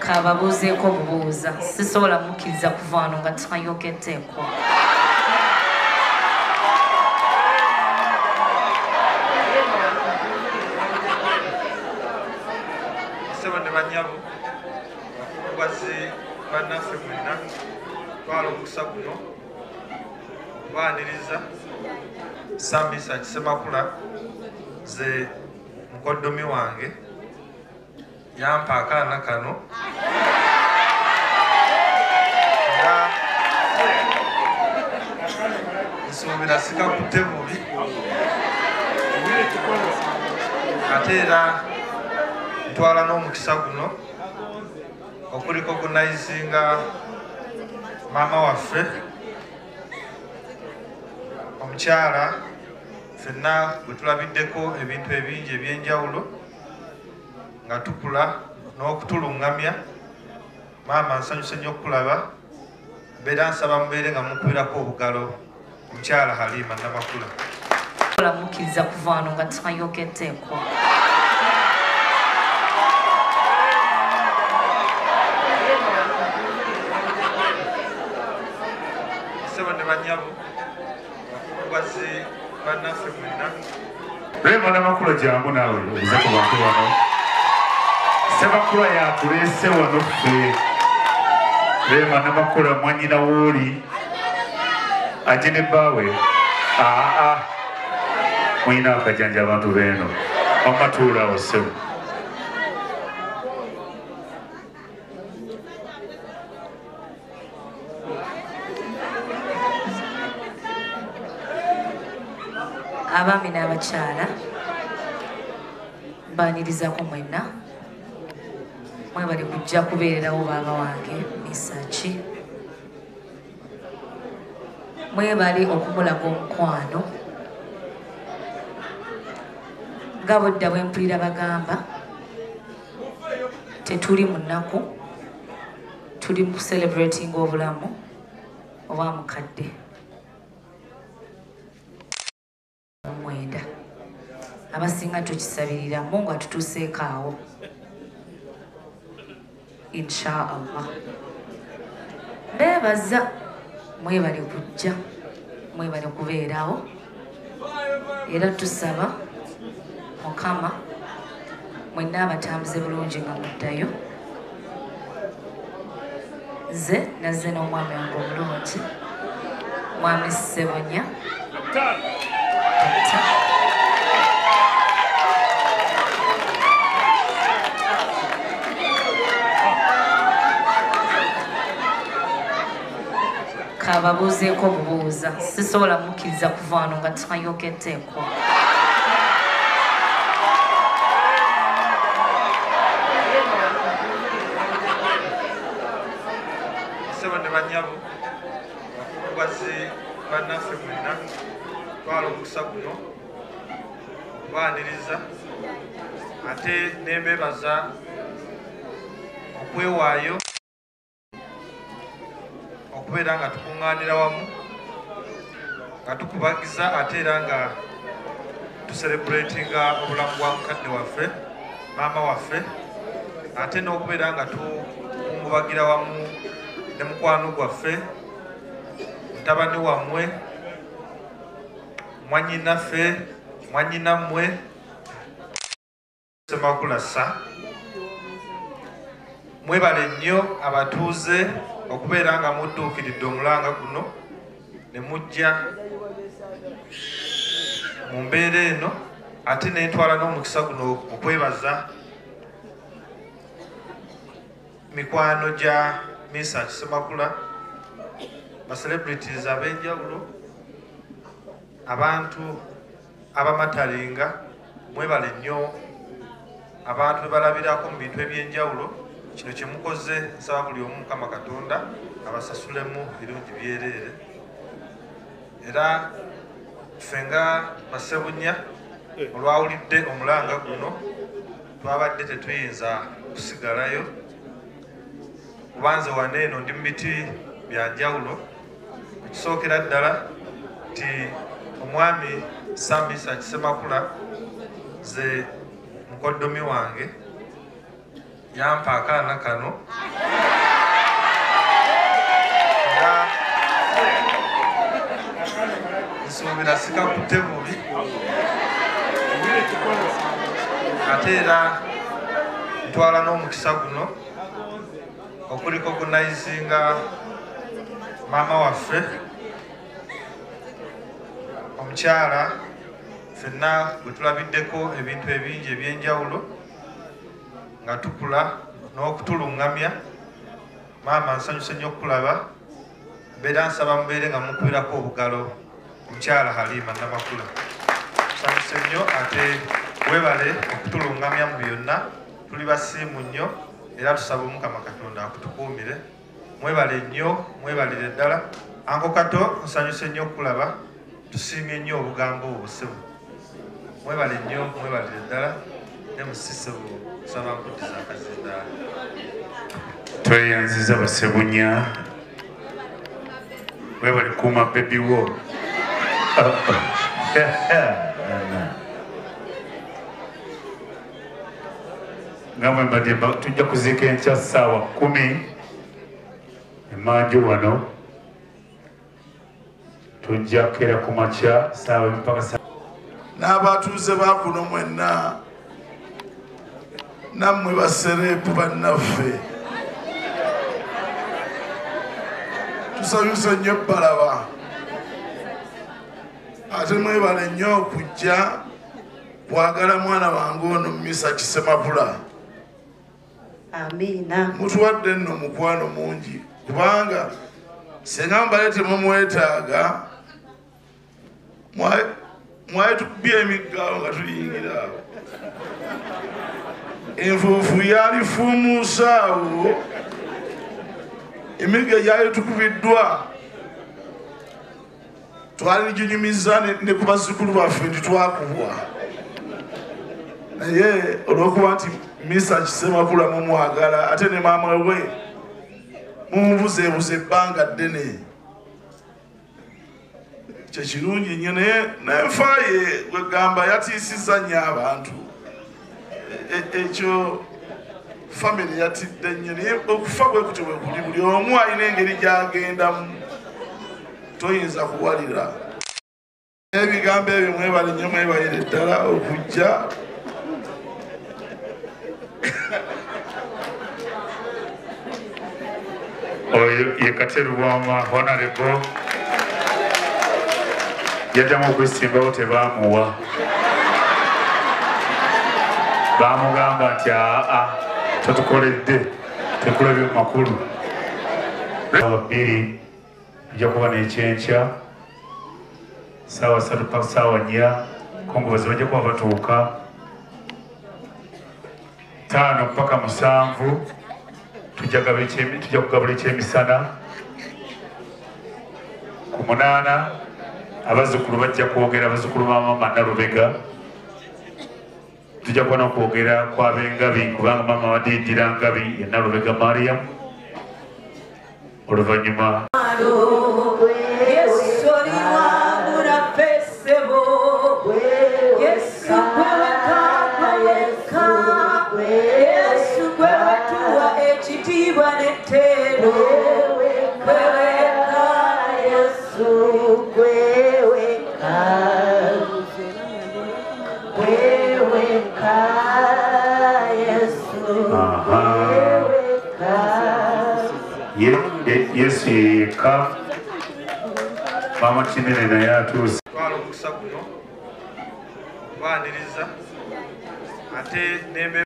kababuuzeeko obubuuza sisobola mukkiriza kuva wano nga tayoketteeko. Sebo ne banyabo bakubazi bannaffe mwenna twala omukisa guno okubaaniriza Mesach Semakula ze mukoddomi wange yampa akaana kano nga nsuubira sikakutte bubi ate era ntwala n'omukisa guno okurecognizinga maama waffe omukyala ffenna bwe tulabiddeko ebintu ebingi ebyenjawulo nga tukula n'okutulungamya. Maama nsanyuse nnyo okulaba, mbeera nsaba mubeere nga mukubirako obugalo omukyala Halima Namakula. Mukkiriza kuva wano nga tayoketteeko. Sebo ne banyabo bakubazi bannaffe mwenna. Rema Namakula jangu naawe obuze ku bantu bano. Semakula yatuleese wano ffe. Rema Namakula mwanyina wooli ate ne bbaawe mulina akajanja abantu beeno wamatuulaawo ssebo. Abaami n'abakyala mbaanirizaako mwenna mwebale kujja kubeererawo baaba wange Mesach, mwebale okumulaga omukwano nga budda bwe mpulira bagamba tetuli mu nnaku, tuli mu celebrating obulamu oba mukadde. Mwenda abasinga tukisabiriramu nga tutuuseeko awo inshallah. Mbeebaza mwebale kujja, mwebale kubeerawo, era tusaba Mukama mwenna abatambuze bulungi nga muddayo. Nze nazze n'omwami wange omulungi mwami Sebonya kababuuzeeko obubuuza sisobola mukkiriza kuva wano nga tayoketteeko. Sebo ne banyabo bakubazi bannaffe mwenna twala omukisa guno okubaaniriza ate nembebaza okwewaayo okubeera nga tukuŋŋaanira wamu nga tukubagiza ate era nga tucelebratinga obulamu bwa mukadde waffe maama waffe, ate n'okubeera nga tukungubagira wamu ne mukwano gwaffe mutabani wammwe mwanyinaffe mwanyinammwe Semakula sa. Mwebale nnyo abatuuze okubeera nga mudduukiridde omulanga guno ne mujja mu mbeera eno, ate ne ntwala n'omukisa guno okwebaza mikwano gya Mesach Semakula, ba celebrities ab'enjawulo, abantu abamatalinga, mwebale nnyo abantu bebalabirako mu bintu eby'enjawulo. Kino kye mukoze nsaba buli omu Mukama Katonda abasasulemu birungi byereere. Era ffe nga Bassebunya olwawulidde omulanga guno twabadde tetuyinza kusigalayo kubanze waneeno ndi mu biti bya njawulo. Ekisookera ddala nti omwami Mesach Semakula ze mukoddomi wange yampa akaana kano nsuubira sikakutte bubi ate era ntwala n'omukisa guno okuliko gunayizinga maama waffe omukyala ffenna bwe tulabiddeko ebintu ebingi ebyenjawulo nga tukula n'okutulungamya. Maama nsanyuse nnyo okulaba, mbeera nsaba mubeere nga mukubirako obugalo omukyala Halima Namakula. Nsanyuse nnyo ate weebale okutulungamya mu byonna, tuli basiimu nnyo era tusaba Omukama Katonda akutukuumire. Mwebale nnyo, mwebalire ddala. Anko Kato nsanyuse nnyo okulaba, tusiimye nnyo obugambo obusibu. Mwebale nnyo, mwebalire ddala. Ne musisibu nsaba nkuddiza akazindaala. Tweyanziza Basebunya. Webale kuuma baby wo. Ngamwe mbadde tujja kuziika enkya ssaawa 10 emanju wano. Tujja kera ku makya ssaawa mpaka n'abatuuze ba kuno mwenna nammwe basereepu bannaffe tusanyuse nnyo balaba ate mwebale nnyo okujja kwagala mwana wange ono Mesach Semakula. Amina. Mutuwadde nno mukwano mungi kubanga senga mbale temumwetaaga mwaye tukubye emiggawo nga tuyingira awo. Enfuufu yali fuumuusaawo, emigga gyali tukubiddwa, twali ginyumiza ne ku bazzukulu baffe titwakubwa. Naye olw'okuba nti Mesach Semakula mumwagala ate ne maama we mumubuzeebuza ebbanga ddene, kyekirungi nnyo. Naye n'enfaaye gwegamba yatiisizza nnyo abantu. Ekyo family yatidde nnyo, naye okufa bwe kutyo bwe kuli, buli omu alina engeri gy'agendamu, toyinza kuwalira. Ebigambo ebyo mwebale nnyo, mwebalire ddala okujja. Oyo ye Katerubwama Honorable yaddamu okwesimbawo tebaamuwa. Baamugamba nti totukoledde, tekulabye mu makulu. Ssaawa 2 tujja kuba n'ekyenkya, ssaawa 3 paka ssaawa 4 kongobazi bajja kuba batuuka, 5 mpaka 7 tujja kugabula ekyemisana, ku 8 abazzukulu bajja kwogera, abazzukulu ba maama Nalubega tujja kuba n'okwogera kw'ab'engabi kubanga maama wadiidira ngabi ye Nalubega Mariam. Oluvannyuma Yesu yeka maama Kinene naye atuuse. Twala omukisa guno okwaniriza ate n'embeera